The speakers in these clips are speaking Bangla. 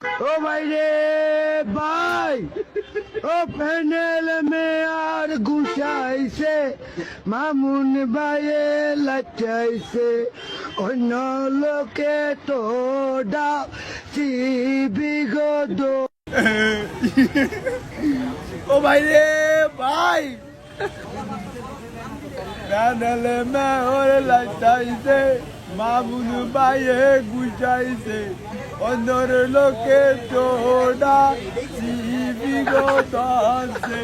ও ভাই রে ভাই, ও প্যানেল মে আর গুছাইছে, মামুন ভাইয়ে লাচাইছে, অন্য লোকে তো ডাকি বিগত। ও ভাই রে ভাই, প্যানেল মে ওর লাচাইছে, মামুন ভাইয়ে গুছাইছে, অন্দর লোকে তোড়া বিগত আছে।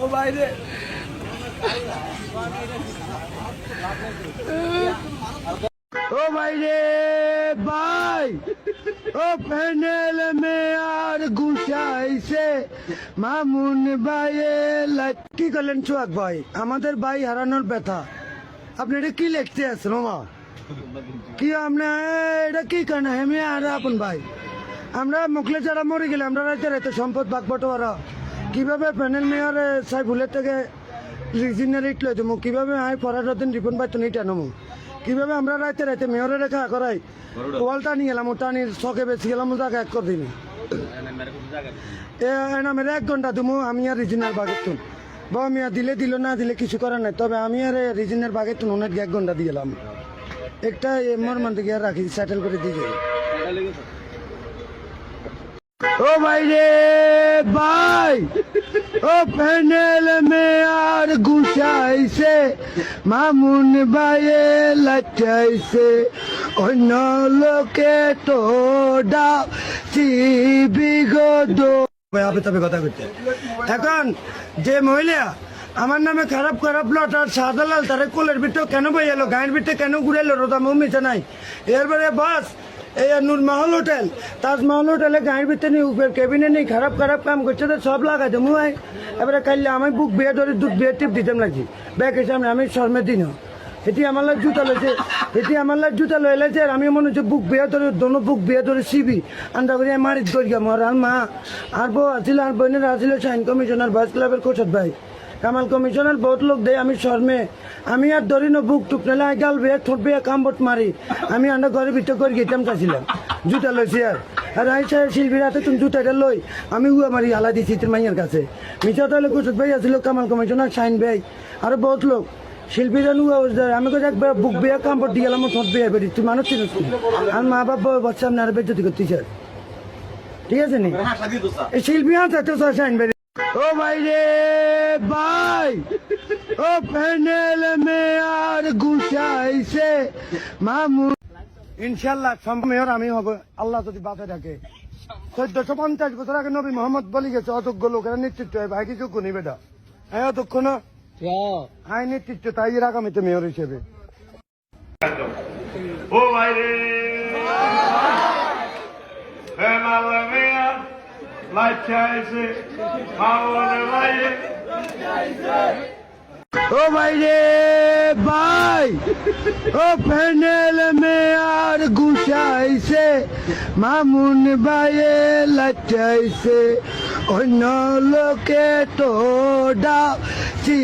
ও বাইরে ও বাইরে ভাই, ও প্যানেল মে আর গুছাইছে, মামুন ভাইয়ে কি করলেন চুয়াক ভাই? আমাদের ভাই হারানোর ব্যথা আপনি এটা কি লিখতে আছেন? মামা কি আপনি এটা কি কেন হেমে আর আপন ভাই, আমরা মুখলে যারা মরে গেলে আমরা রাইতে রাইতে সম্পদ ভাগ বটোয়ারা কিভাবে প্যানেল মেয়র সাইফুলের থেকে রিজিনারিট লই দেবো, কিভাবে আই পড়ার দিন রিপন ভাই তুমি টানমু, কিভাবে আমরা রাইতে রাইতে মেয়রের রেখা করাই ওয়ালটা নিয়ে গেলাম, টানির শখে বেশি গেলাম জায়গা এক করে দিন মেরে 1 ঘন্টা দেবো আমি আর রিজিনার বাগের তুন বা আমি আর দিলে দিল না দিলে কিছু করার নাই, তবে আমি আর রিজিনার বাগের তুন অনেক 1 ঘন্টা দিয়ে গেলাম, একটা মোর মান থেকে রাখি সেটেল করে দিয়ে। ও ভাই রে ভাই, ও প্যানেল মে আর গুছাইছে, মামুন ভাইয়ে লাচাইছে, অন্য লোকে তো ডাকি বিগত। আপনি তবে কথা করতে এখন যে মহিলা আমার নামে খারাপ খারাপ লটার শাহজালাল তারে কোলের ভিতরে কেন বইয়ালো, গায়ের ভিতরে কেন ঘুরাইলো, রোদা মিছে নাই। এরপরে বাস এই নূরমহল হোটেল, তাজমহল হোটেলে গায়ের ভিতরে নেই, উপর কেবিনে নেই, খারাপ খারাপ কাম করছে তো সব লাগাই দেবো ভাই। এবারে কাইলে আমি বুক বিয়ে ধরে দুধ বিয়ে টিপ দিতাম লাগছি ব্যাগের সামনে, আমি শর্মের দিন এটি আমার লাগ জুতা লইছে, এটি আমার লাগ জুতা লইলেছে, আর আমি মনে হচ্ছে বুক বিয়ে ধরে দোনো বুক বিয়ে ধরে সিবি আন্দা করে মারি ধরি মর। আর মা আর বউ আসছিল, আর বোনের আসছিল সাইন কমিশনার বয়স ক্লাবের কোচত ভাই, কামাল কমিশনার বহুত লোক দেয়, আমি শর্মে আমি আর ধরি না বুক টুক নালে গাল বেয়ে ঠোঁট বেয়ে কামবট মারি, আমি আন্ডা ঘরের ভিতর করে গেতাম চাইছিলাম জুতা লইছি আর আইসা শিল্পীর হাতে তুমি জুতাটা লই আমি উয়া মারি আলা দিছি তোর মাইয়ের কাছে। মিছা তাহলে কুচুত ভাই আসছিল, কামাল কমিশনার সাইন ভাই, আরো বহুত লোক শিল্পীরা নুয়া আমি কোথায় একবার বুক বেয়ে কামবট দিয়ে গেলাম, ঠোঁট বেয়ে বেরি তুই মানুষ চিনিস আর মা বাবা বাচ্চা আপনি আর বেজ্জতি করতেছে, ঠিক আছে নি এই শিল্পী হাতে তো সাইন ভাই। ও ভাই রে ভাই, ও প্যানেল মে আর গুছাইছে, মামুন ইনশাল্লাহ মেয়র আমি হব আল্লাহ যদি বাঁচে থাকে। 1450 বছর আগে নবী মোহাম্মদ বলি গেছে অযোগ্য লোকেরা নেতৃত্ব হয়, ভাই কি যোগ্য নেই বেটা, হ্যাঁ অযোগ্য না আই নেতৃত্ব তাই এর আগামীতে মেয়র হিসেবে। ও ভাই রে লাইছে মাওনে ভাইয়ে। ও ভাই রে ভাই, ও প্যানেল মে আর গুছাইছে, মামুন ভাইয়ে লাচাইছে, অন্য লোকে তো ডাকি